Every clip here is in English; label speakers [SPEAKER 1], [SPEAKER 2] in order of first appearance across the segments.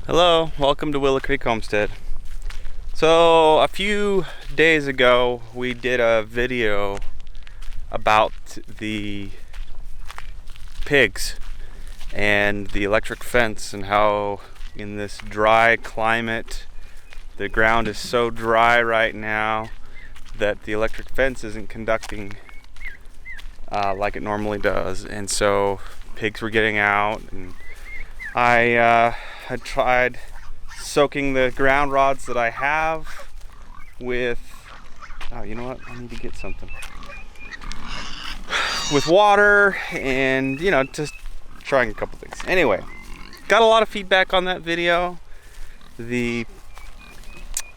[SPEAKER 1] Hello, welcome to Willow Creek Homestead. So a few days ago we did a video about the pigs and the electric fence and how in this dry climate the ground is so dry right now that the electric fence isn't conducting like it normally does, and so pigs were getting out, and I tried soaking the ground rods that I have with, oh, you know what? I need to get something. With water and, you know, just trying a couple things. Anyway, got a lot of feedback on that video. A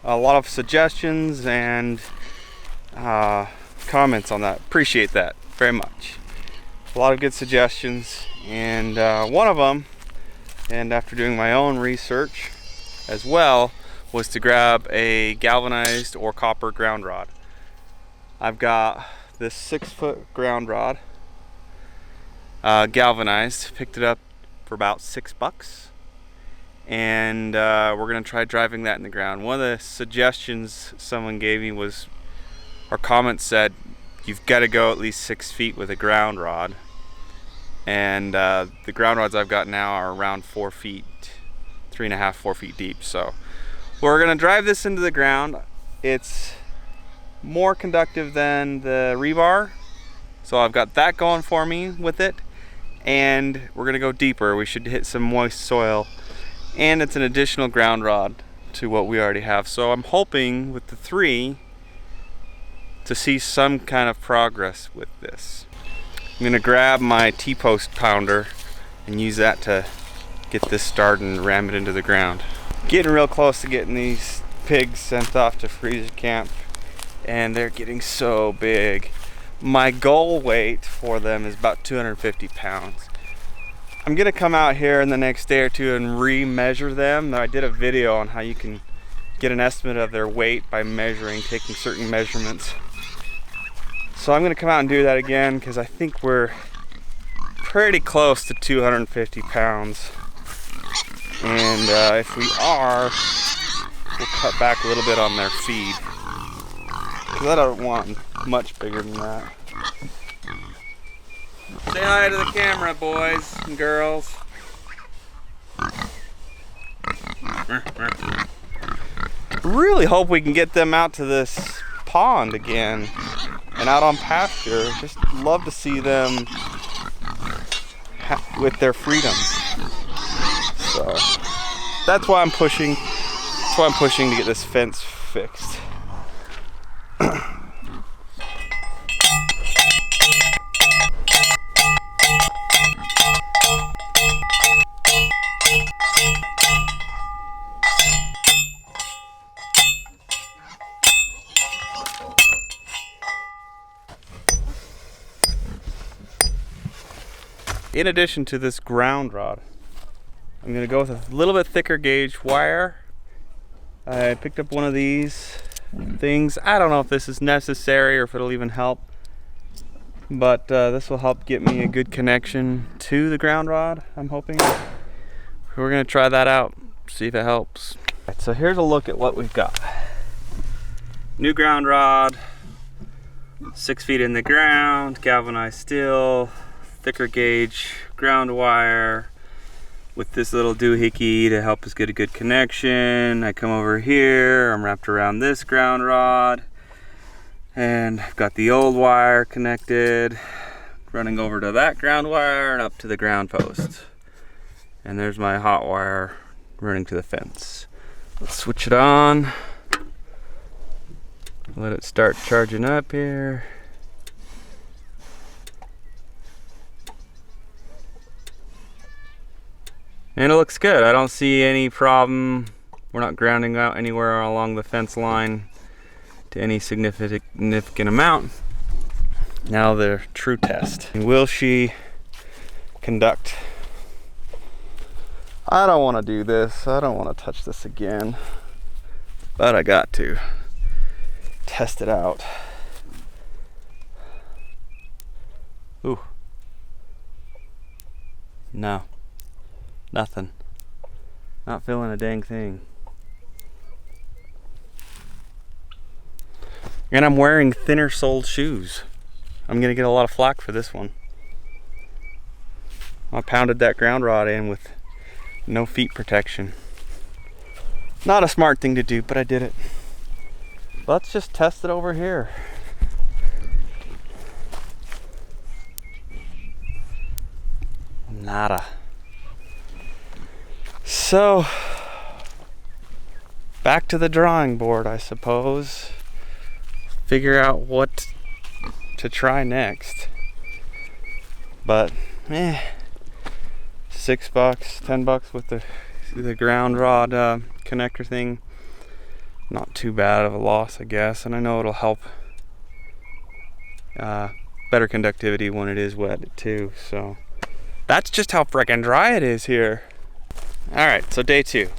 [SPEAKER 1] lot of suggestions and comments on that. Appreciate that very much. A lot of good suggestions, and one of them, and after doing my own research as well, was to grab a galvanized or copper ground rod. I've got this 6-foot ground rod, galvanized. Picked it up for about $6, and we're gonna try driving that in the ground. One of the suggestions someone gave me was, or comments said, you've got to go at least 6 feet with a ground rod. And the ground rods I've got now are around 4 feet, 3.5, 4 feet deep. So we're gonna drive this into the ground. It's more conductive than the rebar, so I've got that going for me with it. And we're gonna go deeper. We should hit some moist soil, and it's an additional ground rod to what we already have. So I'm hoping with the 3 to see some kind of progress with this. I'm gonna grab my T-post pounder and use that to get this started and ram it into the ground. Getting real close to getting these pigs sent off to freezer camp, and they're getting so big. My goal weight for them is about 250 pounds. I'm gonna come out here in the next day or two and re-measure them. I did a video on how you can get an estimate of their weight by measuring, taking certain measurements. So I'm gonna come out and do that again, because I think we're pretty close to 250 pounds. And if we are, we'll cut back a little bit on their feed, because I don't want much bigger than that. Say hi to the camera, boys and girls. Really hope we can get them out to this pond again and out on pasture. Just love to see them with their freedom. So that's why I'm pushing. That's why I'm pushing to get this fence fixed. In addition to this ground rod, I'm going to go with a little bit thicker gauge wire. I picked up one of these things. I don't know if this is necessary or if it'll even help, but this will help get me a good connection to the ground rod, I'm hoping. We're going to try that out, see if it helps. Right, so here's a look at what we've got. New ground rod, 6 feet in the ground, galvanized steel, thicker gauge ground wire with this little doohickey to help us get a good connection. I come over here, I'm wrapped around this ground rod, and I've got the old wire connected, running over to that ground wire and up to the ground post. And there's my hot wire running to the fence. Let's switch it on. Let it start charging up here. And it looks good. I don't see any problem. We're not grounding out anywhere along the fence line to any significant amount. Now the true test. Will she conduct? I don't want to do this. I don't want to touch this again. But I got to test it out. Ooh. No. Nothing. Not feeling a dang thing. And I'm wearing thinner soled shoes. I'm gonna get a lot of flack for this one. I pounded that ground rod in with no feet protection. Not a smart thing to do, but I did it. Let's just test it over here. Nada. So, back to the drawing board, I suppose. Figure out what to try next. But, $6, $10 with the ground rod connector thing. Not too bad of a loss, I guess, and I know it'll help better conductivity when it is wet too. So that's just how frickin' dry it is here. All right, so day 2.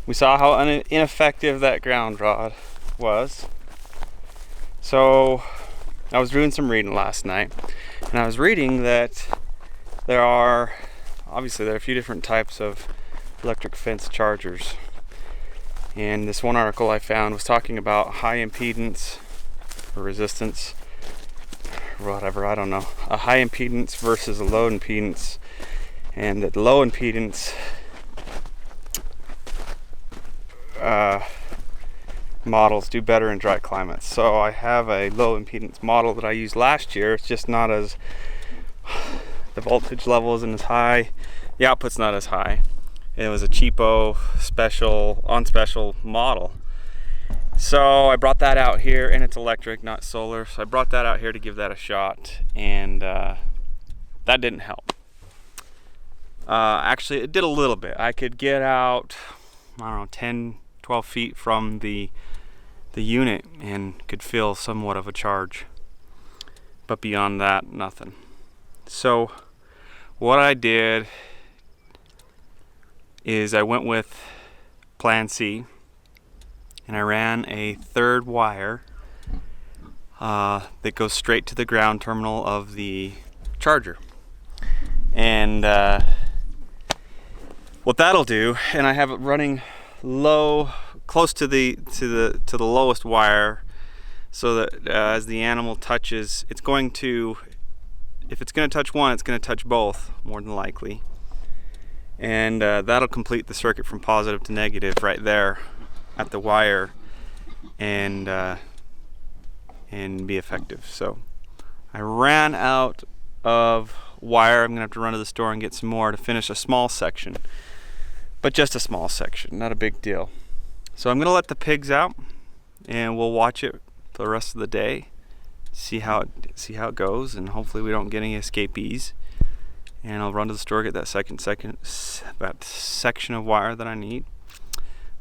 [SPEAKER 1] We saw how ineffective that ground rod was. So I was doing some reading last night, and I was reading that there are a few different types of electric fence chargers. And this one article I found was talking about high impedance or resistance, or whatever, I don't know. A high impedance versus a low impedance. And that low impedance models do better in dry climates. So I have a low impedance model that I used last year. It's just not as, the voltage level isn't as high. The output's not as high. It was a cheapo on special model. So I brought that out here, and it's electric, not solar. So I brought that out here to give that a shot, and that didn't help. Actually, it did a little bit. I could get out, I don't know, 10, 12 feet from the unit and could feel somewhat of a charge. But beyond that, nothing. So what I did is I went with plan C, and I ran a third wire that goes straight to the ground terminal of the charger. And what that'll do, and I have it running low, close to the lowest wire, so that as the animal touches, it's going to, if it's going to touch one, it's going to touch both, more than likely. And that'll complete the circuit from positive to negative right there at the wire, and be effective. So I ran out of wire. I'm gonna have to run to the store and get some more to finish a small section, but just a small section, not a big deal. So I'm gonna let the pigs out, and we'll watch it for the rest of the day, see how it goes, and hopefully we don't get any escapees. And I'll run to the store, get that that section of wire that I need.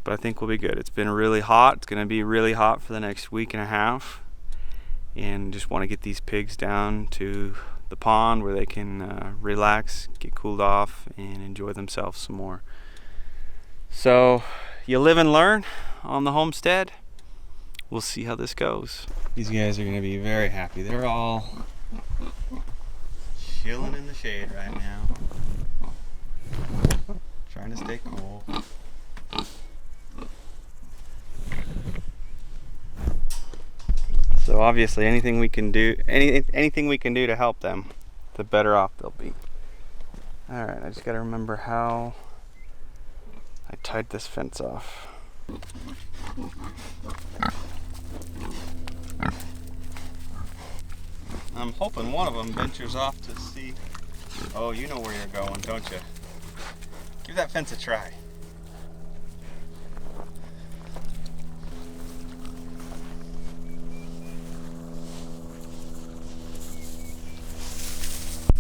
[SPEAKER 1] But I think we'll be good. It's been really hot. It's going to be really hot for the next week and a half. And just want to get these pigs down to the pond where they can relax, get cooled off, and enjoy themselves some more. So you live and learn on the homestead. We'll see how this goes. These guys are going to be very happy. They're all chilling in the shade right now, trying to stay cool. So obviously anything we can do to help them, the better off they'll be. Alright, I just gotta remember how I tied this fence off. I'm hoping one of them ventures off to see. Oh, you know where you're going, don't you? Give that fence a try.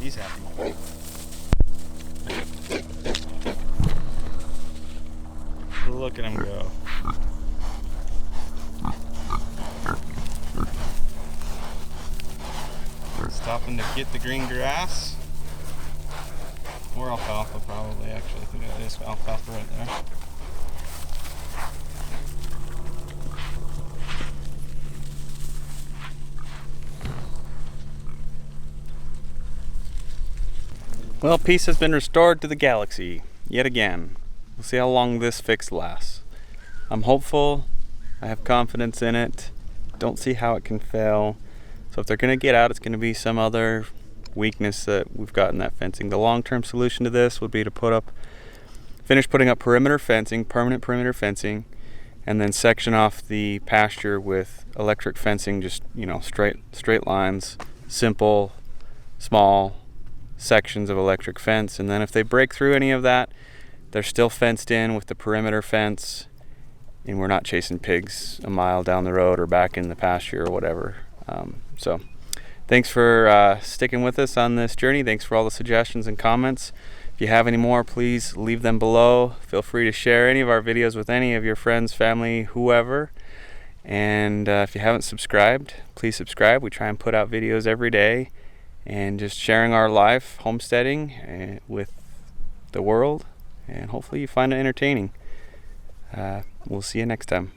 [SPEAKER 1] He's happy. Look at him go. Stopping to get the green grass. Or alfalfa, probably, actually. I think it is alfalfa right there. Well, peace has been restored to the galaxy. yet again. We'll see how long this fix lasts. I'm hopeful. I have confidence in it. Don't see how it can fail. So if they're going to get out, it's going to be some other weakness that we've got in that fencing. The long-term solution to this would be to finish putting up perimeter fencing, permanent perimeter fencing, and then section off the pasture with electric fencing, just, you know, straight lines, simple, small sections of electric fence. And then if they break through any of that, they're still fenced in with the perimeter fence, and we're not chasing pigs a mile down the road or back in the pasture or whatever. So thanks for sticking with us on this journey. Thanks for all the suggestions and comments. If you have any more, please leave them below. Feel free to share any of our videos with any of your friends, family, whoever. And if you haven't subscribed, please subscribe. We try and put out videos every day and just sharing our life homesteading with the world. And hopefully you find it entertaining. We'll see you next time.